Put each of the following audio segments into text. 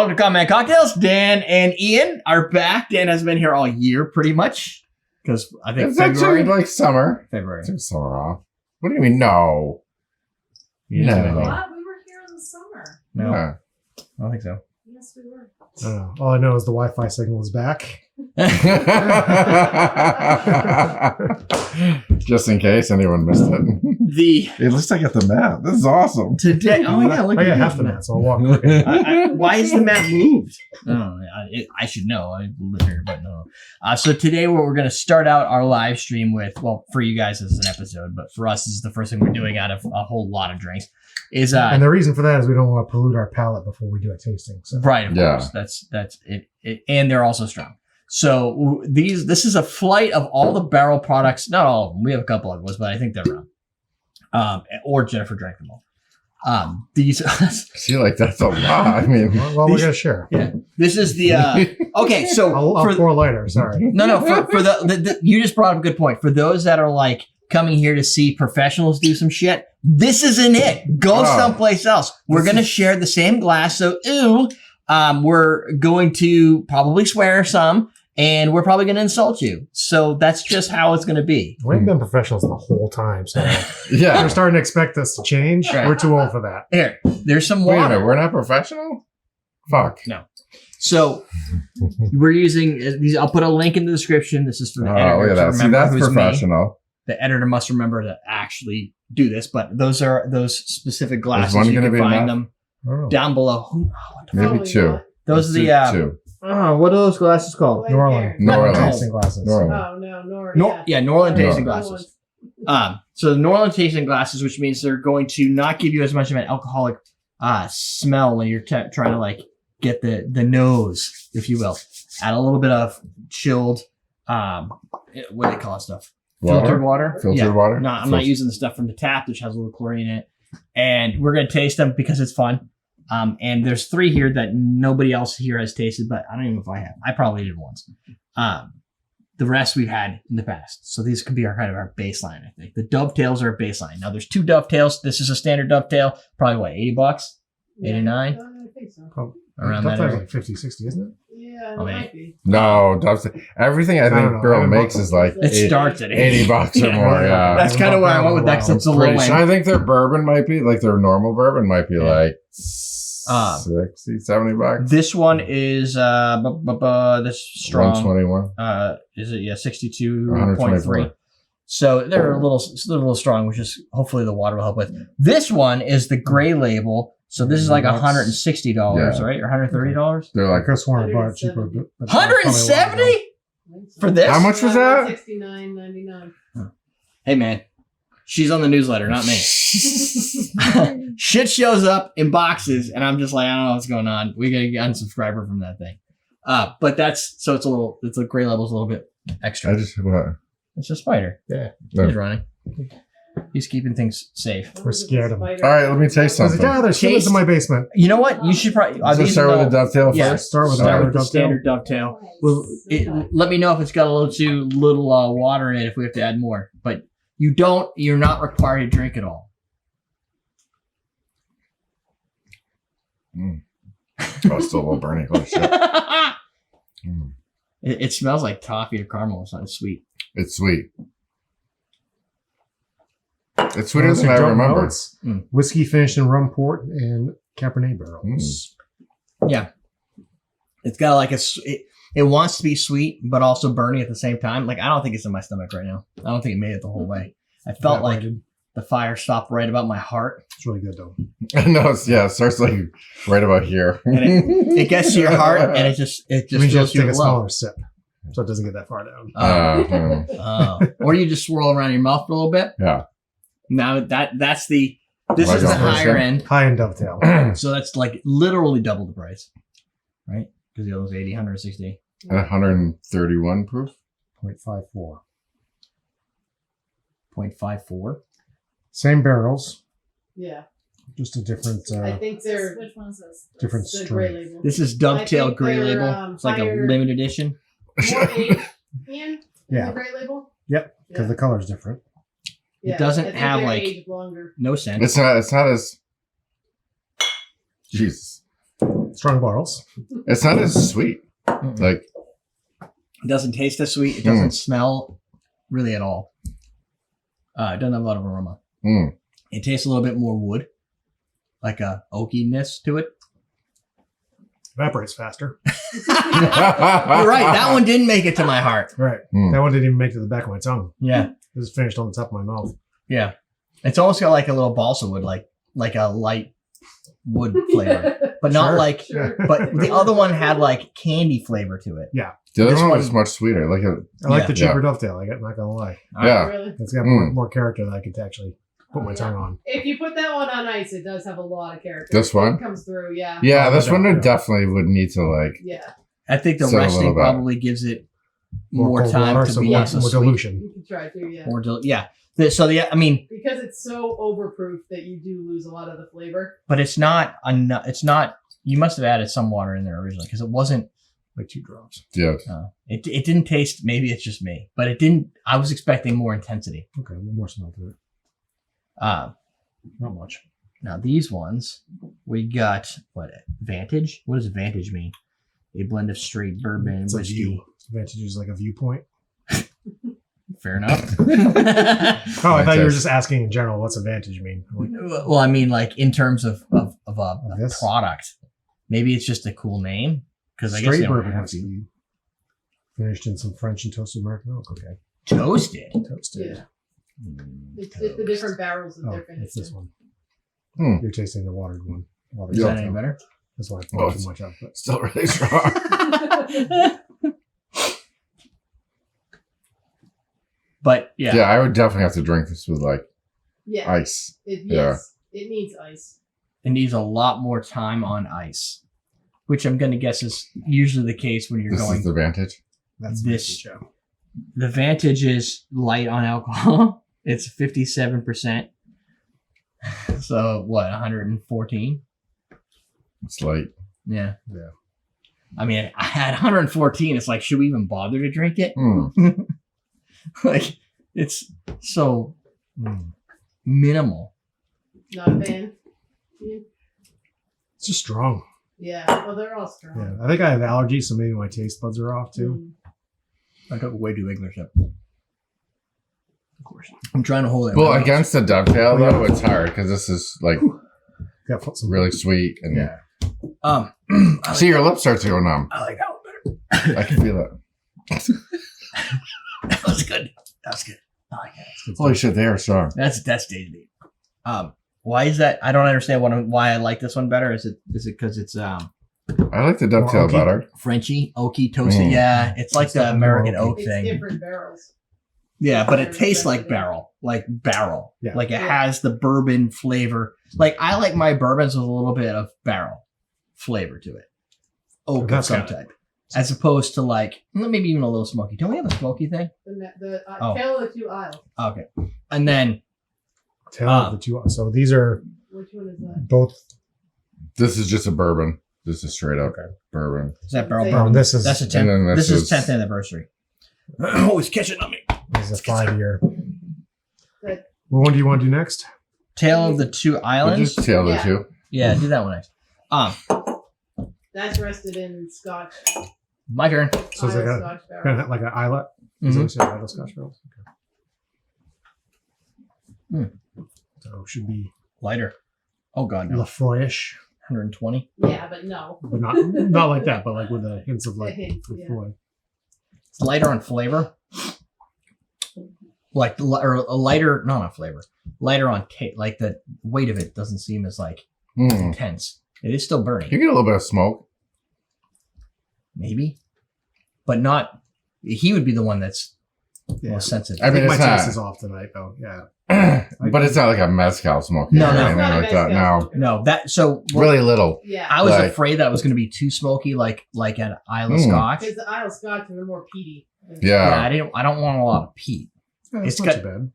Welcome to Comment Cocktails. Dan and Ian are back. Dan has been here all year, pretty much, because I think it's February, actually like summer. February. Took summer off. What do you mean? No. Yeah, No. What? We were here in the summer. No, Yeah. I don't think so. Yes, we were. All I know is the Wi-Fi signal is back. Just in case anyone missed it. It looks like at the map. This is awesome. Today, oh yeah, look I at got you. half the mat, so I'll walk away. Why is the map moved? I should know. I live here, but no. So today, what we're going to start out our live stream with, well, for you guys, this is an episode, but for us, this is the first thing we're doing out of a whole lot of drinks. Is and the reason for that is we don't want to pollute our palate before we do a tasting. So. right, of course. That's it. And they're also strong. So this is a flight of all the barrel products. Not all of them. We have a couple of those, but I think they're around. Or Jennifer drank them all. These. See, like that's a lot. I mean, well, we're gonna share. Yeah. This is the. Okay, so I'll pour lighter. Sorry. No. For the you just brought up a good point. For those that are like coming here to see professionals do some shit, this isn't it. Go someplace else. We're gonna share the same glass. So we're going to probably swear some. And we're probably going to insult you. So that's just how it's going to be. We've been professionals the whole time. So yeah. They're starting to expect us to change. Right. We're too old for that. Here, there's some Wait a water. minute, we're not professional? Fuck. No. So we're using these. I'll put a link in the description. This is for the editor. Look at that. See, that's professional. The editor must remember to actually do this. But those are those specific glasses. Is one you gonna can be find enough? them down below. Maybe two. Those are the two. what are those glasses called? New Orleans. Tasting glasses. New Orleans. Oh, no, New Orleans. New Orleans tasting New glasses. So the New Orleans tasting glasses, which means they're going to not give you as much of an alcoholic smell when you're trying to like get the nose, if you will. Add a little bit of chilled, what do they call it stuff? Filtered water. Filtered water. No, I'm not using the stuff from the tap, which has a little chlorine in it. And we're gonna taste them because it's fun. And there's 3 here that nobody else here has tasted, but I don't even know if I have. I probably did once. The rest we've had in the past. So these could be our kind of our baseline, I think. The Dovetails are a baseline. Now there's 2 Dovetails. This is a standard Dovetail. Probably what, $80? Yeah. 89? I think so. Around that That's area. like 50, 60, isn't it? Yeah, it I mean, might be. No, everything I don't think know. Barrel makes is like It starts at $80 or Yeah. more. Yeah. That's kind of where I went with that because it's a low Pretty end. sure. I think their bourbon might be like their normal bourbon might be like $60-$70. This one is this strong. 121. Is it 62.3? So they're a little strong, which is hopefully the water will help with. This one is the gray label. So this is like $160, right? Or $130? They're I like, could have sworn I bought it cheaper. but that's $170 for this? how much was that? $69.99. Hey man, she's on the newsletter, not me. Shit shows up in boxes, and I'm just like, I don't know what's going on. We gotta get unsubscriber from that thing. But that's so it's a gray label's a little bit extra. What? It's a spider. Yeah. He's running. He's keeping things safe. We're scared of them. All right, let me taste There's something. there's shit in my basement. You know what? You should probably So start with the Dovetail Yeah, first? Start with start with the Dovetail. standard Dovetail. Well, let me know if it's got a little too little water in it if we have to add more. But you're not required to drink it all. Oh, it's still a little burning. Holy shit. It smells like toffee or caramel. It's not sweet. It's sweet. It's sweeter than I remember. It's whiskey finished in rum port and Cabernet barrels. Yeah. It's got like it wants to be sweet, but also burning at the same time. Like, I don't think it's in my stomach right now. I don't think it made it the whole way. I felt like the fire stopped right about my heart. It's really good though. No, it starts like right about here. And it gets to your heart, and it just It means you fills have to you take a with love. smaller sip, so it doesn't get that far down. Or you just swirl around your mouth for a little bit. Yeah. Now this is Like the a higher person? end. High end Dovetail. So that's like literally double the price, right? Because the other was 80, 160. 131 proof. 0.54. 0.54. Same barrels, Yeah. just a different I think they're Which one is this? different the gray strain. label. This is Dovetail I think Gray they're, Label. It's like a higher- limited edition. More age, Ian, in Yeah. the gray label? Yep, because Yeah. the color's different. It doesn't I think have, they're like- aged longer. No sense. It's not as. Jesus. Strong bottles. It's not as sweet. Mm-mm. Like, It doesn't taste as sweet. It doesn't smell really at all. It doesn't have a lot of aroma. It tastes a little bit more wood, like a oakiness to it. Evaporates faster. You're right. That one didn't make it to my heart. Right. That one didn't even make it to the back of my tongue. Yeah. It was finished on the top of my mouth. Yeah. It's almost got like a little balsa wood, like a light wood flavor, but not Sure. like. Sure. But the other one had like candy flavor to it. Yeah. the other This one one- was much sweeter. Like, I like Yeah. the cheaper Dovetail. I'm not gonna lie. yeah. Really? It's got more character that I could actually put my tongue on. If you put that one on ice, it does have a lot of character. This one? It comes through, yeah. Yeah, this one Yeah. definitely would need to like. Yeah. I think the So a resting little bit. probably gives it more cold time water, to so be more, so more sweet. dilution. You can try to, yeah. Yeah. I mean, Because it's so overproof that you do lose a lot of the flavor. but it's not enough. It's not. You must have added some water in there originally because it wasn't. Like 2 drops. Yeah. It didn't taste. Maybe it's just me, but it didn't. I was expecting more intensity. Okay, a little more smell to it. Not much. Now these ones we got what Vantage. What does Vantage mean? A blend of straight bourbon It's a whiskey. view. Vantage is like a viewpoint. Fair enough. Oh, I thought you were Vantage. just asking in general. What's a Vantage mean? Like, Well, I mean, like in terms of a this? product, maybe it's just a cool name because I guess they straight don't bourbon have whiskey. Finished in some French and toasted American oak. Okay. toasted. Toasted. Yeah. It's the different barrels that Oh, they're it's finished this in. one. You're tasting the watered one. Watered Is Yeah. that Dovetail. any better? That's why I Oh, poured it's- too much out. But Still really strong. But yeah. yeah, I would definitely have to drink this with like Yeah. ice. Yes. It needs ice. it needs a lot more time on ice, which I'm going to guess is usually the case when you're This going. is the Vantage. that's This- the show. The Vantage is light on alcohol. It's 57%. So what? 114. It's like Yeah. Yeah. I mean, I had 114. It's like, should we even bother to drink it? Like, it's so minimal. Not a fan. Yeah. It's just strong. Yeah. Well, they're all strong. Yeah. I think I have allergies, so maybe my taste buds are off too. I took way too big of a sip. Of course. I'm trying to hold it. well right against the Dovetail though, it's hard because this is like Got some really sweet and Yeah. now. I see your lips start to go numb. like that one better. I can feel it. That was good. That was good. I like that. Holy shit, they are strong. That's Daisy. Why is that? I don't understand why I like this one better. Is it because it's I like the Dovetail okay. better. Frenchy, oaky, toasty? Mm. Yeah, it's like It's the definitely American more oak It's thing. different barrels. Yeah, but it Different tastes like barrel. barrel. Yeah. Like it Yeah. has the bourbon flavor. Like I like my bourbons with a little bit of barrel flavor to it, oak of That's some got it. type, as opposed to like maybe even a little smoky. Don't we have a smoky thing? The Oh. Tale of the Two Isles. Okay, and then Tale of the two. So these are Which one is that? both. This is just a bourbon. This is straight up bourbon. is that barrel Say- bourbon? This is That's a And 10th. then This this is 10th anniversary. Oh, it's catching on me. this is a 5-year. But What one do you want to do next? Tale of the Two We'll Islands. just tail the Yeah. two. Yeah, do that one next. that's rested in Scotch. My turn. So it's like Isle a Scotch kind barrels. of like an islet. Is that Mhm. what you said? Islet Scotch barrels. Okay. So it should be Lighter. Oh god, no. Lafroyish, 120. Yeah, but no. but not like that, but like with the hints of The like hint, yeah. Lafroy. It's lighter on flavor. Like or a lighter, not on flavor. Lighter on taste. Like the weight of it doesn't seem as like Mm. intense. It is still burning. You get a little bit of smoke. Maybe, but not. He would be the one that's Yeah. most sensitive. I I think mean, my it's taste not- is off tonight though. Yeah. But it's not like a mezcal smoke. No, or no. anything Not a like that. mezcal. No, No, that so really little. Yeah. I was Like- afraid that was going to be too smoky, like an Isle Mm. Scotch. Because the Isle Scotch are more peaty. Yeah. I don't want a lot of peat. It's It's not got- too bad.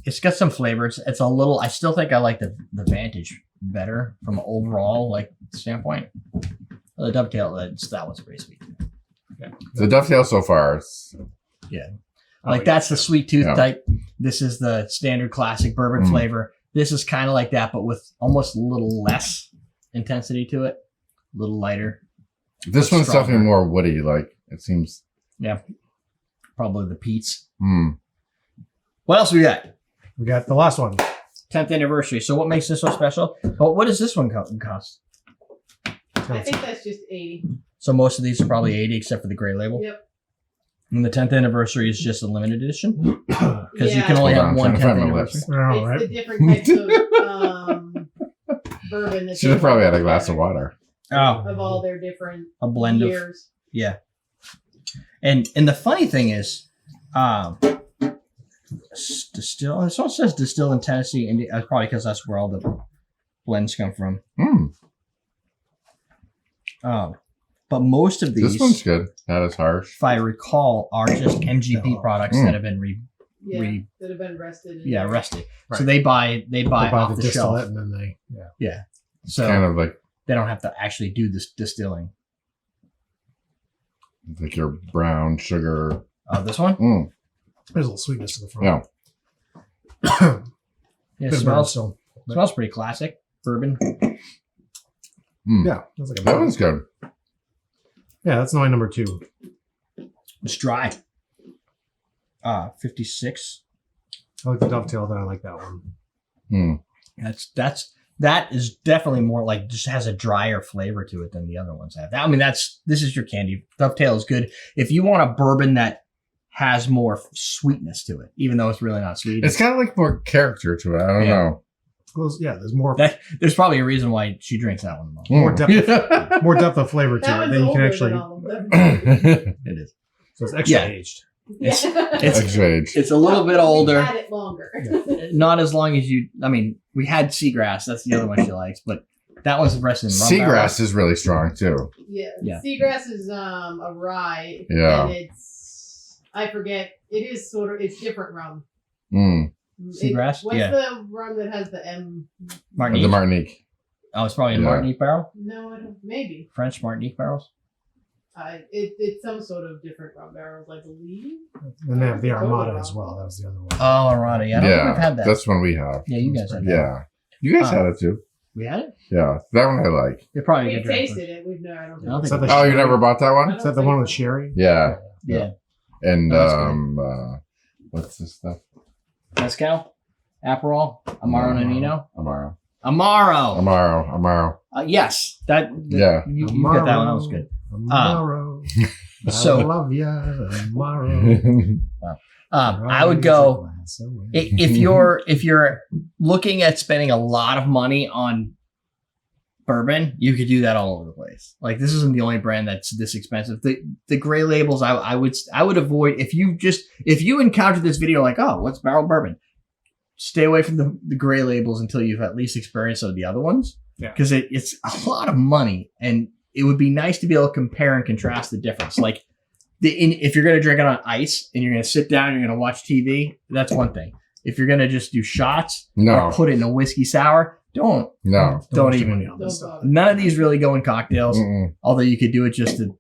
It's got some flavors. It's a little. I still think I like the Vantage better from an overall like standpoint. The Dovetail, that one's pretty sweet. The Dovetail so far, it's, Like that's the sweet tooth Yeah. type. This is the standard classic bourbon Mm. flavor. This is kind of like that, but with almost a little less intensity to it. little lighter. This one's Stronger. definitely more woody. Like it seems. Yeah, probably the Pete's. Mm. What else we got? We got the last one. 10th anniversary. So what makes this so special? Oh, what does this one cost? I think that's just 80. So most of these are probably 80 except for the gray label. Yep. And the 10th anniversary is just a limited edition because you Yeah. can only Hold have on, one I'm trying 10th to find my anniversary. All It's right. the different types of bourbon. that Should they have probably had a put glass of together water. Oh, of all their different a blend of years. yeah. And the funny thing is, distill. This one says distilled in Tennessee, and that's probably because that's where all the blends come from. Mm. But most of these, This one's good. Not as harsh. if I recall, are just MGP products that have been Yeah, that have been rested. in there. rested. So Right. they buy They off the the shelf. distillate and then they Yeah. So Kind of like they don't have to actually do this distilling. your brown sugar. Oh, this one? Mm. there's a little sweetness to the front. Yeah. Yeah, Bit it of smells burn still. smells pretty classic. Bourbon. Mm. Yeah, that's like a That one's good. Yeah, that's my number 2. It's dry. 56. I like the Dovetail. Then I like that one. Mm. That is definitely more like just has a drier flavor to it than the other ones have. I mean, this is your candy. Dovetail is good. If you want a bourbon that has more sweetness to it, even though it's really not sweet. It's got like more character to it. I don't Yeah. know. Well, yeah, there's more There's probably a reason why she drinks that one the most. More Mm. depth. more depth of flavor to That it. one's Then you can older actually. than all of them. It is. So it's extra Yeah. aged. It's- Yeah. Extra age. It's a little bit We've older. had it longer. Not as long as you. I mean, we had Seagrass. That's the other one she likes, but that one's rested in rum barrels. Seagrass is really strong too. Yeah. Yeah. Seagrass is a rye. Yeah. And it's I forget. It is sort of it's different rum. Mm. Seagrass? What's Yeah. the rum that has the M? Martinique. The Martinique. Oh, it's probably a Yeah. Martinique barrel. No, I don't. Maybe. French Martinique barrels. It's some sort of different rum barrels, I believe. And they have the Armada as well. That was the other one. Oh, Armada. Yeah, I don't think we've had that. That's one we have. Yeah, you guys had that. Yeah. You guys had it too. We had it? Yeah. That one I like. You're probably We a good drink. tasted it. We've no. I don't I think. don't Is think that we- the Oh, you sherry? never bought that one? Is that the one with sherry? Yeah. Yeah. And Oh, that's what's this stuff? Mezcal? Aperol? Amaro Nonino? Amaro. Amaro. Yes. Yeah. You got that one. That was good. Tomorrow. so- I love ya tomorrow. I would go if you're looking at spending a lot of money on bourbon, you could do that all over the place. Like this isn't the only brand that's this expensive. The gray labels I would avoid if you encounter this video like, oh, what's barrel bourbon? Stay away from the gray labels until you've at least experienced some of the other ones. Yeah. Because it's a lot of money, and it would be nice to be able to compare and contrast the difference. Like if you're going to drink it on ice and you're going to sit down and you're going to watch TV, that's one thing. If you're going to just do shots or No. put it in a whiskey sour, don't No. Don't waste even- money on this Don't stuff. bother. none of these really go in cocktails. Mm-mm. Although you could do it just to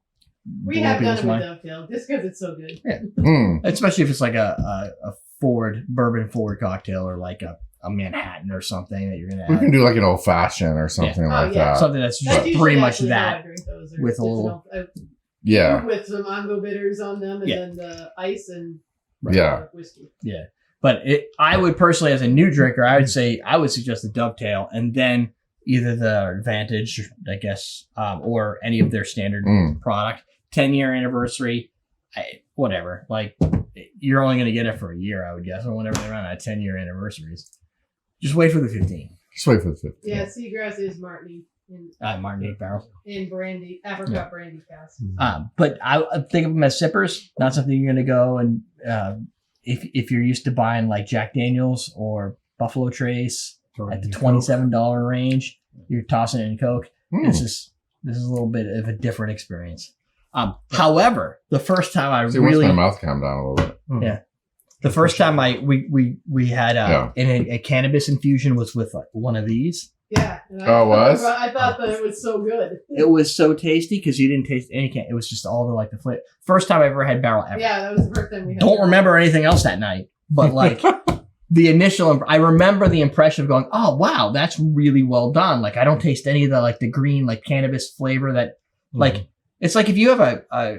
We blow have done people's it with mind. Dovetail just because it's so good. Mm. Especially if it's like a bourbon forward cocktail or like a Manhattan or something that you're gonna We add. can do like an old fashioned or something Oh, like yeah. that. Something that's That's just usually pretty much actually how I that. drink those, with a just little- Yeah. with some mango bitters on them, and Yeah. then the ice and Yeah. whiskey. But I would personally, as a new drinker, I would suggest the Dovetail and then either the Vantage, I guess, or any of their standard Mm. product. 10-year anniversary, whatever. Like you're only going to get it for a year, I would guess, or whenever they run out 10-year anniversaries. Just wait for the 15. Just wait for the 50. Yeah, Seagrass is Martini Martinique barrel. in brandy, apricot brandy cask. But I think of them as sippers, not something you're going to go and if you're used to buying like Jack Daniels or Buffalo Trace at the $27 range, you're tossing it in Coke. Mm. This is a little bit of a different experience. However, the first time I See, once really my mouth calmed down a little bit. Yeah. The first time we had Yeah. a cannabis infusion was with like one of these. Yeah. And Oh, it was? I thought that it was so good. It was so tasty because you didn't taste any can. It was just all the flavor. First time I ever had barrel ever. Yeah, that was the first time we had. Don't remember anything else that night, but like the initial, I remember the impression of going, oh wow, that's really well done. Like I don't taste any of the like the green like cannabis flavor that like it's like if you have a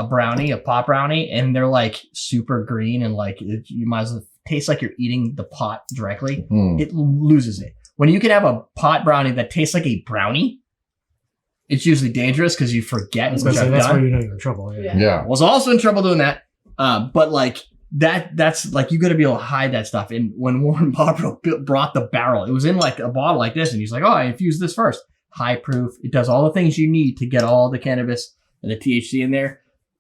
brownie, a pot brownie, and they're like super green and like you might as well taste like you're eating the pot directly. It loses it. When you can have a pot brownie that tastes like a brownie, it's usually dangerous because you forget. That's which I've why done. you know you're in trouble. Yeah. Yeah. Was also in trouble doing that. But like that's like you got to be able to hide that stuff. And when Warren Barbro brought the barrel, it was in like a bottle like this, and he's like, "Oh, I infused this first. High proof. It does all the things you need to get all the cannabis and the THC in there."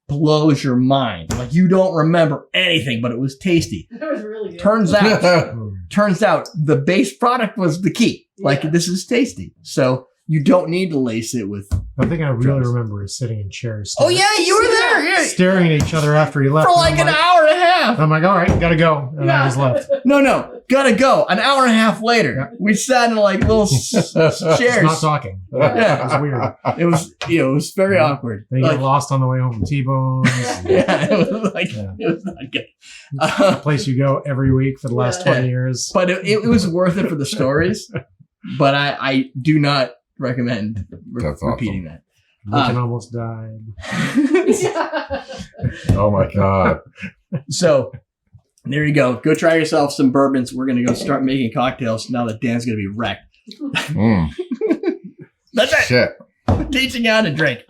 Blows your mind. Like you don't remember anything, but it was tasty. That was really good. Turns out the base product was the key. Like this is tasty. So you don't need to lace it with. The thing I really drugs. remember is sitting in chairs. Oh yeah, you were there. Yeah. Staring at each other after he left. For like an hour and a half. I'm like, all right, gotta go. And I just left. No, gotta go. An hour and a half later, we sat in like little chairs. Just not talking. Yeah. It was weird. It was, it was very awkward. They Like, get lost on the way home from T-Bones. yeah, it was like, it was not good. The place you go every week for the last 20 years. But it was worth it for the stories. But I do not recommend repeating that. Lincoln almost died. Oh my God. So there you go. Go try yourself some bourbons. We're gonna go start making cocktails now that Dan's gonna be wrecked. That's it. Shit. Teaching you how to drink.